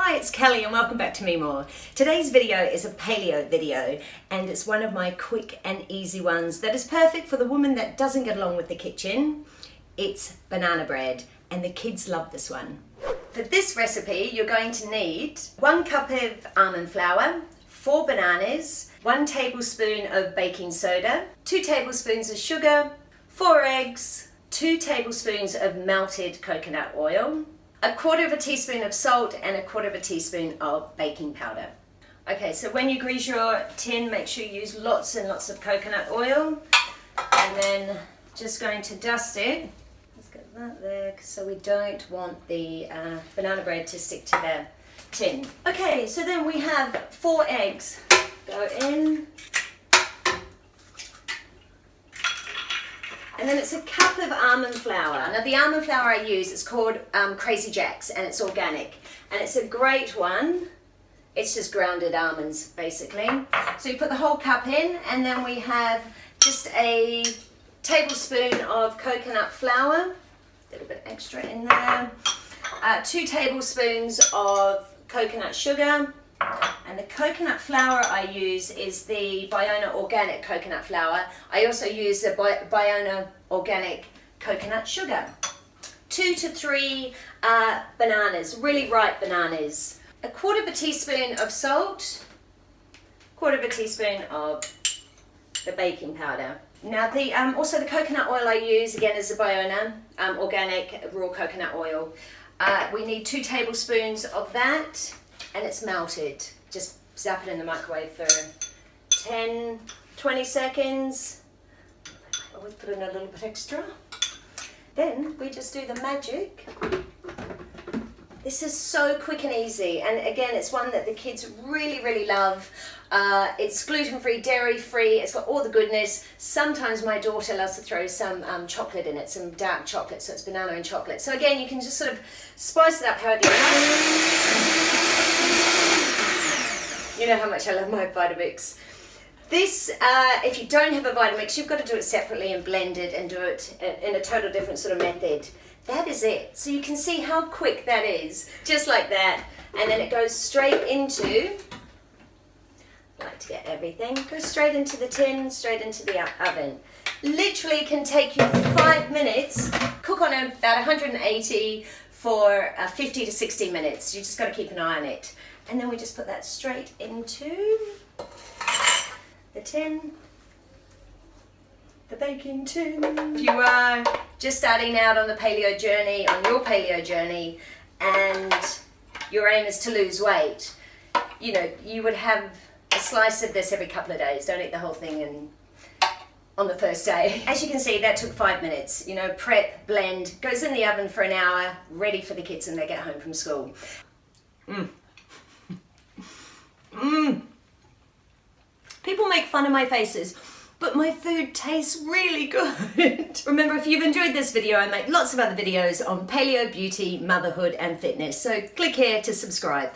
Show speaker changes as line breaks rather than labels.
Hi, it's Kelly and welcome back to MeMore. Today's video is a paleo video and it's one of my quick and easy ones that is perfect for the woman that doesn't get along with the kitchen. It's banana bread and the kids love this one. For this recipe you're going to need 1 cup of almond flour, 4 bananas, 1 tablespoon of baking soda, 2 tablespoons of sugar, 4 eggs, 2 tablespoons of melted coconut oil, 1/4 teaspoon of salt and 1/4 teaspoon of baking powder. Okay, so when you grease your tin, make sure you use lots and lots of coconut oil, and then just going to dust it. Let's get that there, so we don't want the banana bread to stick to the tin. Okay, so then we have 4 eggs. Go in. And then it's 1 cup of almond flour. Now the almond flour I use is called Crazy Jack's and it's organic. And it's a great one. It's just grounded almonds basically. So you put the whole cup in and then we have just a tablespoon of coconut flour. A little bit extra in there. 2 tablespoons of coconut sugar. And the coconut flour I use is the Biona organic coconut flour. I also use the Biona organic coconut sugar. 2 to 3 bananas, really ripe bananas. 1/4 teaspoon of salt, 1/4 teaspoon of the baking powder. Now also the coconut oil I use again is the Biona organic raw coconut oil. We need 2 tablespoons of that. And it's melted. Just zap it in the microwave for 10-20 seconds. I always put in a little bit extra. Then we just do the magic. This is so quick and easy, and again it's one that the kids really love. It's gluten-free, dairy-free, it's got all the goodness. Sometimes my daughter loves to throw some chocolate in it, some dark chocolate, so it's banana and chocolate. So again, you can just sort of spice it up however you like. You know how much I love my Vitamix. This, if you don't have a Vitamix, you've got to do it separately and blend it and do it in a total different sort of method. That is it. So you can see how quick that is, just like that. And then it goes straight into, I like to get everything, goes straight into the tin, straight into the oven. Literally can take you 5 minutes, cook on about 180 for 50 to 60 minutes. You just got to keep an eye on it. And then we just put that straight into the tin, the baking tin. If you are just starting out on the paleo journey, on your paleo journey, and your aim is to lose weight, you know, you would have a slice of this every couple of days. Don't eat the whole thing on the first day. As you can see, that took 5 minutes. You know, prep, blend, goes in the oven for an hour, ready for the kids when they get home from school. People make fun of my faces, but my food tastes really good. Remember, if you've enjoyed this video, I make lots of other videos on paleo, beauty, motherhood and fitness, so click here to subscribe.